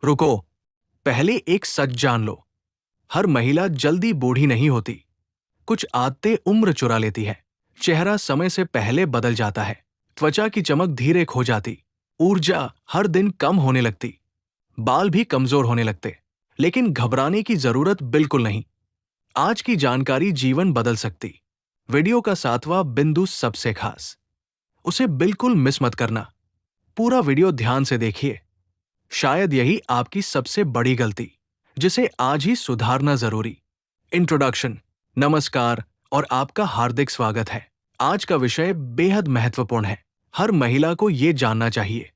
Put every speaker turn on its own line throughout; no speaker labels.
रुको, पहले एक सच जान लो। हर महिला जल्दी बूढ़ी नहीं होती। कुछ आदतें उम्र चुरा लेती है। चेहरा समय से पहले बदल जाता है। त्वचा की चमक धीरे खो जाती। ऊर्जा हर दिन कम होने लगती। बाल भी कमजोर होने लगते। लेकिन घबराने की जरूरत बिल्कुल नहीं। आज की जानकारी जीवन बदल सकती। वीडियो का 7वां बिंदु सबसे खास। उसे बिल्कुल मिस मत करना। पूरा वीडियो ध्यान से देखिए। शायद यही आपकी सबसे बड़ी गलती, जिसे आज ही सुधारना जरूरी। इंट्रोडक्शन। नमस्कार और आपका हार्दिक स्वागत है। आज का विषय बेहद महत्वपूर्ण है। हर महिला को ये जानना चाहिए।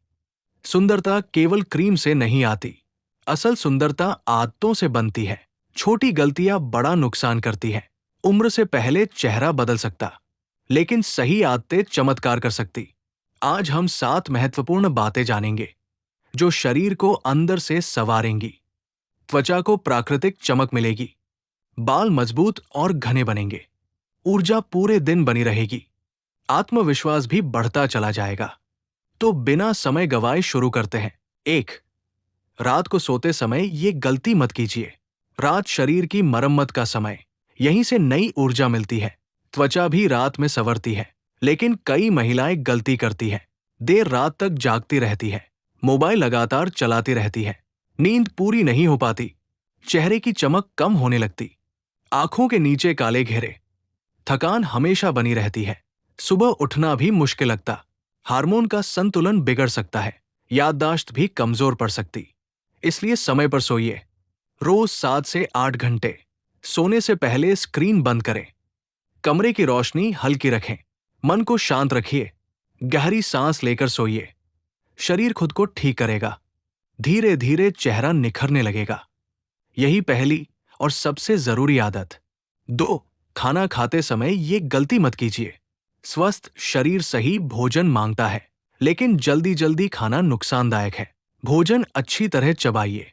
सुंदरता केवल क्रीम से नहीं आती। असल सुंदरता आदतों से बनती है। छोटी गलतियां बड़ा नुकसान करती हैं। उम्र से पहले चेहरा बदल सकता, लेकिन सही आदतें चमत्कार कर सकती। आज हम 7 महत्वपूर्ण बातें जानेंगे जो शरीर को अंदर से संवारेंगी। त्वचा को प्राकृतिक चमक मिलेगी। बाल मजबूत और घने बनेंगे। ऊर्जा पूरे दिन बनी रहेगी। आत्मविश्वास भी बढ़ता चला जाएगा। तो बिना समय गवाए शुरू करते हैं। 1। रात को सोते समय ये गलती मत कीजिए। रात शरीर की मरम्मत का समय। यहीं से नई ऊर्जा मिलती है। त्वचा भी रात में संवरती है। लेकिन कई महिलाएं गलती करती हैं। देर रात तक जागती रहती है। मोबाइल लगातार चलाती रहती है। नींद पूरी नहीं हो पाती। चेहरे की चमक कम होने लगती। आंखों के नीचे काले घेरे। थकान हमेशा बनी रहती है। सुबह उठना भी मुश्किल लगता। हार्मोन का संतुलन बिगड़ सकता है। याददाश्त भी कमजोर पड़ सकती। इसलिए समय पर सोइए। रोज 7 से 8 घंटे। सोने से पहले स्क्रीन बंद करें। कमरे की रोशनी हल्की रखें। मन को शांत रखिए। गहरी सांस लेकर सोइए। शरीर खुद को ठीक करेगा। धीरे धीरे चेहरा निखरने लगेगा। यही पहली और सबसे जरूरी आदत। 2। खाना खाते समय ये गलती मत कीजिए। स्वस्थ शरीर सही भोजन मांगता है, लेकिन जल्दी जल्दी खाना नुकसानदायक है। भोजन अच्छी तरह चबाइए।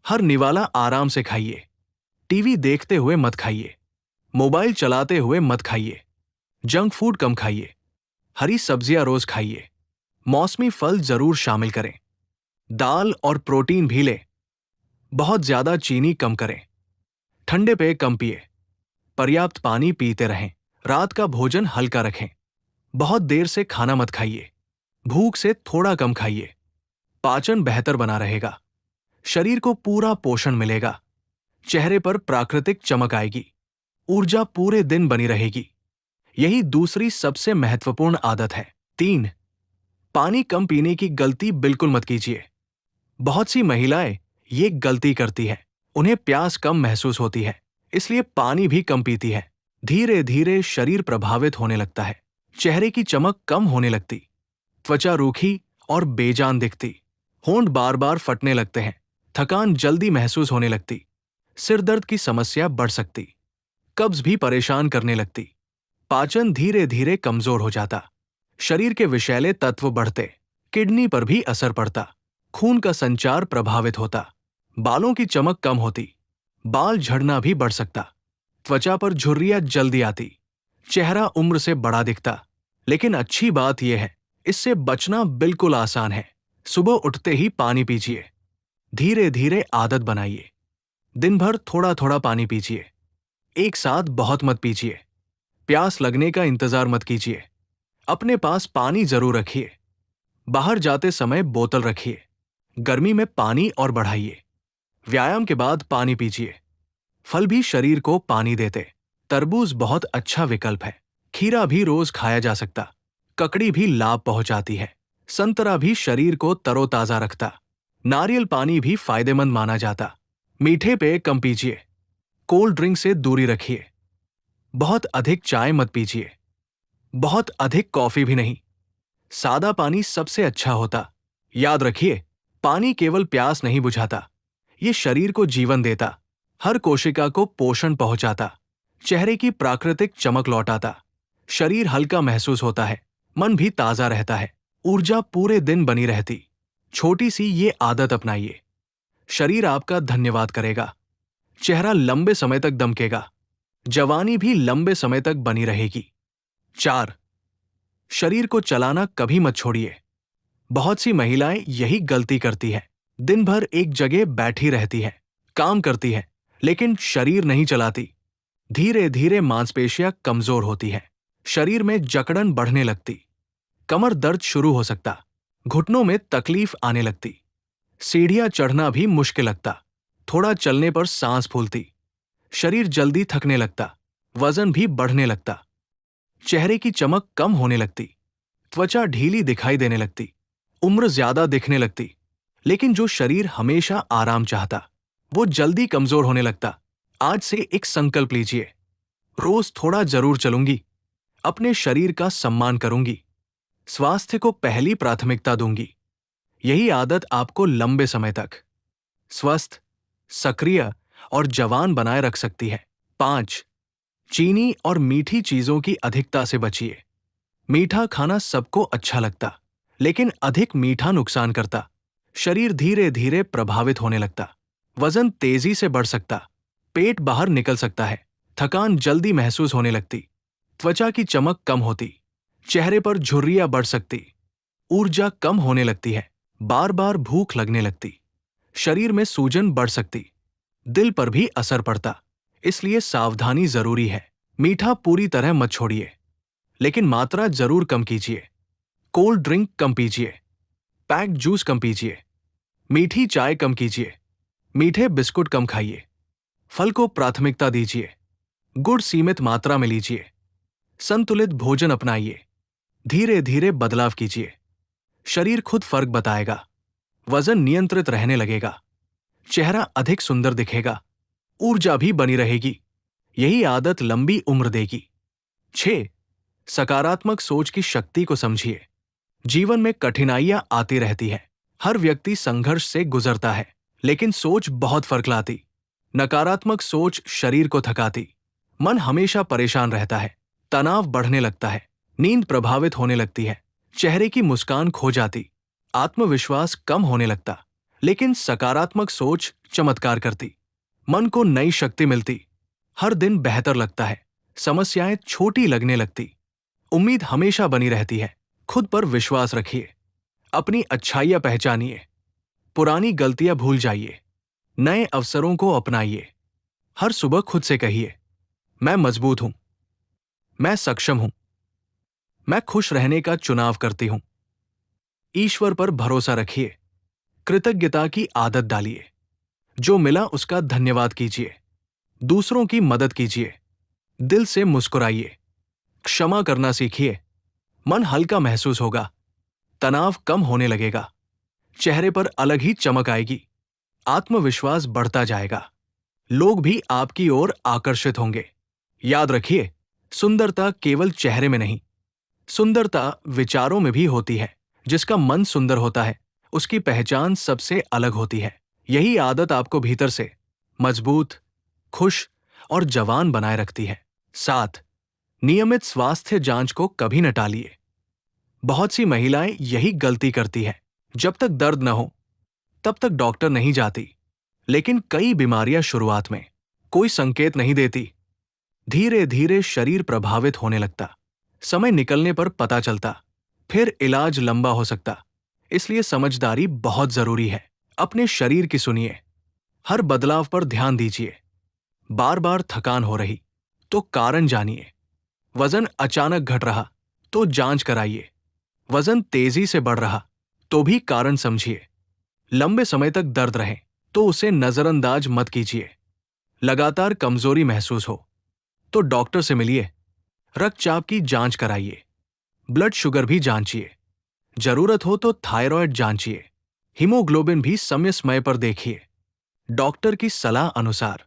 हर निवाला आराम से खाइए। टीवी देखते हुए मत खाइए। मोबाइल चलाते हुए मत खाइए। जंक फूड कम खाइए। हरी सब्जियां रोज खाइए। मौसमी फल जरूर शामिल करें। दाल और प्रोटीन भी लें। बहुत ज्यादा चीनी कम करें। ठंडे पेय कम पिए। पर्याप्त पानी पीते रहें। रात का भोजन हल्का रखें। बहुत देर से खाना मत खाइए। भूख से थोड़ा कम खाइए। पाचन बेहतर बना रहेगा। शरीर को पूरा पोषण मिलेगा। चेहरे पर प्राकृतिक चमक आएगी। ऊर्जा पूरे दिन बनी रहेगी। यही दूसरी सबसे महत्वपूर्ण आदत है। 3। पानी कम पीने की गलती बिल्कुल मत कीजिए। बहुत सी महिलाएं ये गलती करती हैं। उन्हें प्यास कम महसूस होती है, इसलिए पानी भी कम पीती है। धीरे धीरे शरीर प्रभावित होने लगता है। चेहरे की चमक कम होने लगती। त्वचा रूखी और बेजान दिखती। होंठ बार बार फटने लगते हैं। थकान जल्दी महसूस होने लगती। सिर दर्द की समस्या बढ़ सकती। कब्ज भी परेशान करने लगती। पाचन धीरे धीरे कमजोर हो जाता। शरीर के विषैले तत्व बढ़ते। किडनी पर भी असर पड़ता। खून का संचार प्रभावित होता। बालों की चमक कम होती। बाल झड़ना भी बढ़ सकता। त्वचा पर झुर्रियां जल्दी आती। चेहरा उम्र से बड़ा दिखता। लेकिन अच्छी बात यह है, इससे बचना बिल्कुल आसान है। सुबह उठते ही पानी पीजिए। धीरे धीरे आदत बनाइए। दिन भर थोड़ा थोड़ा पानी पीजिए। एक साथ बहुत मत पीजिए। प्यास लगने का इंतजार मत कीजिए। अपने पास पानी जरूर रखिए। बाहर जाते समय बोतल रखिए। गर्मी में पानी और बढ़ाइए। व्यायाम के बाद पानी पीजिए। फल भी शरीर को पानी देते। तरबूज बहुत अच्छा विकल्प है। खीरा भी रोज खाया जा सकता। ककड़ी भी लाभ पहुंचाती है। संतरा भी शरीर को तरोताजा रखता। नारियल पानी भी फायदेमंद माना जाता। मीठे पेय कम पीजिए। कोल्ड ड्रिंक से दूरी रखिए। बहुत अधिक चाय मत पीजिए। बहुत अधिक कॉफी भी नहीं। सादा पानी सबसे अच्छा होता। याद रखिए, पानी केवल प्यास नहीं बुझाता, ये शरीर को जीवन देता। हर कोशिका को पोषण पहुंचाता। चेहरे की प्राकृतिक चमक लौटाता। शरीर हल्का महसूस होता है। मन भी ताजा रहता है। ऊर्जा पूरे दिन बनी रहती। छोटी सी ये आदत अपनाइए। शरीर आपका धन्यवाद करेगा। चेहरा लंबे समय तक दमकेगा। जवानी भी लंबे समय तक बनी रहेगी। 4। शरीर को चलाना कभी मत छोड़िए। बहुत सी महिलाएं यही गलती करती हैं। दिन भर एक जगह बैठी रहती है, काम करती है, लेकिन शरीर नहीं चलाती। धीरे धीरे मांसपेशियां कमजोर होती है, शरीर में जकड़न बढ़ने लगती, कमर दर्द शुरू हो सकता, घुटनों में तकलीफ आने लगती, सीढ़ियां चढ़ना भी मुश्किल लगता, थोड़ा चलने पर सांस फूलती, शरीर जल्दी थकने लगता, वजन भी बढ़ने लगता, चेहरे की चमक कम होने लगती, त्वचा ढीली दिखाई देने लगती, उम्र ज्यादा दिखने लगती। लेकिन जो शरीर हमेशा आराम चाहता, वो जल्दी कमजोर होने लगता। आज से एक संकल्प लीजिए, रोज थोड़ा जरूर चलूंगी, अपने शरीर का सम्मान करूंगी, स्वास्थ्य को पहली प्राथमिकता दूंगी। यही आदत आपको लंबे समय तक स्वस्थ, सक्रिय और जवान बनाए रख सकती है। 5. चीनी और मीठी चीजों की अधिकता से बचिए। मीठा खाना सबको अच्छा लगता, लेकिन अधिक मीठा नुकसान करता। शरीर धीरे धीरे प्रभावित होने लगता, वजन तेजी से बढ़ सकता, पेट बाहर निकल सकता है, थकान जल्दी महसूस होने लगती, त्वचा की चमक कम होती, चेहरे पर झुर्रियां बढ़ सकती, ऊर्जा कम होने लगती है, बार बार भूख लगने लगती, शरीर में सूजन बढ़ सकती, दिल पर भी असर पड़ता। इसलिए सावधानी जरूरी है। मीठा पूरी तरह मत छोड़िए, लेकिन मात्रा जरूर कम कीजिए। कोल्ड ड्रिंक कम पीजिए, पैक्ड जूस कम पीजिए, मीठी चाय कम कीजिए, मीठे बिस्कुट कम खाइए, फल को प्राथमिकता दीजिए, गुड़ सीमित मात्रा में लीजिए, संतुलित भोजन अपनाइए। धीरे धीरे बदलाव कीजिए, शरीर खुद फर्क बताएगा, वजन नियंत्रित रहने लगेगा, चेहरा अधिक सुंदर दिखेगा, ऊर्जा भी बनी रहेगी। यही आदत लंबी उम्र देगी। 6. सकारात्मक सोच की शक्ति को समझिए। जीवन में कठिनाइयां आती रहती है, हर व्यक्ति संघर्ष से गुजरता है, लेकिन सोच बहुत फर्क लाती। नकारात्मक सोच शरीर को थकाती, मन हमेशा परेशान रहता है, तनाव बढ़ने लगता है, नींद प्रभावित होने लगती है, चेहरे की मुस्कान खो जाती, आत्मविश्वास कम होने लगता। लेकिन सकारात्मक सोच चमत्कार करती, मन को नई शक्ति मिलती, हर दिन बेहतर लगता है, समस्याएं छोटी लगने लगती, उम्मीद हमेशा बनी रहती है। खुद पर विश्वास रखिए, अपनी अच्छाइयां पहचानिए, पुरानी गलतियां भूल जाइए, नए अवसरों को अपनाइए। हर सुबह खुद से कहिए, मैं मजबूत हूं, मैं सक्षम हूं, मैं खुश रहने का चुनाव करती हूं। ईश्वर पर भरोसा रखिए, कृतज्ञता की आदत डालिए, जो मिला उसका धन्यवाद कीजिए, दूसरों की मदद कीजिए, दिल से मुस्कुराइए, क्षमा करना सीखिए, मन हल्का महसूस होगा, तनाव कम होने लगेगा, चेहरे पर अलग ही चमक आएगी, आत्मविश्वास बढ़ता जाएगा, लोग भी आपकी ओर आकर्षित होंगे। याद रखिए, सुंदरता केवल चेहरे में नहीं, सुंदरता विचारों में भी होती है। जिसका मन सुंदर होता है, उसकी पहचान सबसे अलग होती है। यही आदत आपको भीतर से मजबूत, खुश और जवान बनाए रखती है। 7. नियमित स्वास्थ्य जांच को कभी न टालिए। बहुत सी महिलाएं यही गलती करती हैं, जब तक दर्द न हो तब तक डॉक्टर नहीं जाती। लेकिन कई बीमारियां शुरुआत में कोई संकेत नहीं देती, धीरे धीरे शरीर प्रभावित होने लगता, समय निकलने पर पता चलता, फिर इलाज लंबा हो सकता। इसलिए समझदारी बहुत जरूरी है। अपने शरीर की सुनिए, हर बदलाव पर ध्यान दीजिए। बार बार थकान हो रही तो कारण जानिए, वजन अचानक घट रहा तो जांच कराइए, वजन तेजी से बढ़ रहा तो भी कारण समझिए, लंबे समय तक दर्द रहे तो उसे नजरअंदाज मत कीजिए, लगातार कमजोरी महसूस हो तो डॉक्टर से मिलिए, रक्तचाप की जांच कराइए, ब्लड शुगर भी जांचिए, जरूरत हो तो थायराइड जांचिए, हीमोग्लोबिन भी समय समय पर देखिए, डॉक्टर की सलाह अनुसार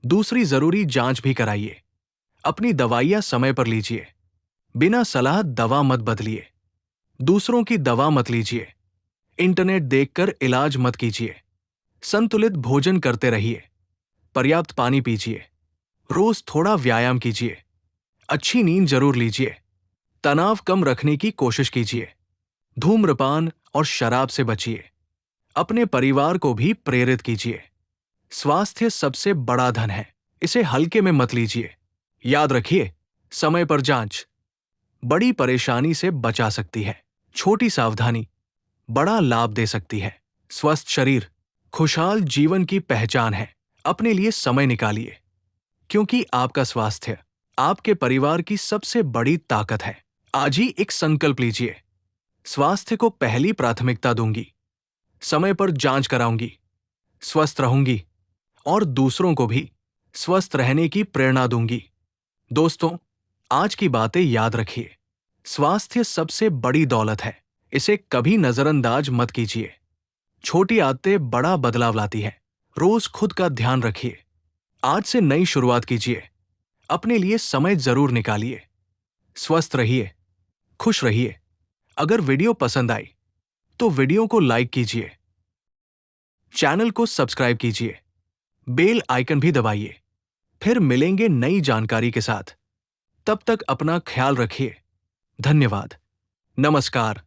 दूसरी जरूरी जांच भी कराइए। अपनी दवाइयां समय पर लीजिए, बिना सलाह दवा मत बदलिए, दूसरों की दवा मत लीजिए, इंटरनेट देखकर इलाज मत कीजिए, संतुलित भोजन करते रहिए, पर्याप्त पानी पीजिए, रोज थोड़ा व्यायाम कीजिए, अच्छी नींद जरूर लीजिए, तनाव कम रखने की कोशिश कीजिए, धूम्रपान और शराब से बचिए, अपने परिवार को भी प्रेरित कीजिए। स्वास्थ्य सबसे बड़ा धन है, इसे हल्के में मत लीजिए। याद रखिए, समय पर जांच बड़ी परेशानी से बचा सकती है, छोटी सावधानी बड़ा लाभ दे सकती है। स्वस्थ शरीर खुशहाल जीवन की पहचान है। अपने लिए समय निकालिए, क्योंकि आपका स्वास्थ्य आपके परिवार की सबसे बड़ी ताकत है। आज ही एक संकल्प लीजिए, स्वास्थ्य को पहली प्राथमिकता दूंगी, समय पर जांच कराऊंगी, स्वस्थ रहूंगी और दूसरों को भी स्वस्थ रहने की प्रेरणा दूंगी। दोस्तों, आज की बातें याद रखिए, स्वास्थ्य सबसे बड़ी दौलत है, इसे कभी नजरअंदाज मत कीजिए। छोटी आदतें बड़ा बदलाव लाती हैं। रोज खुद का ध्यान रखिए, आज से नई शुरुआत कीजिए, अपने लिए समय जरूर निकालिए। स्वस्थ रहिए, खुश रहिए। अगर वीडियो पसंद आई तो वीडियो को लाइक कीजिए, चैनल को सब्सक्राइब कीजिए, बेल आइकन भी दबाइए। फिर मिलेंगे नई जानकारी के साथ। तब तक अपना ख्याल रखिए। धन्यवाद। नमस्कार।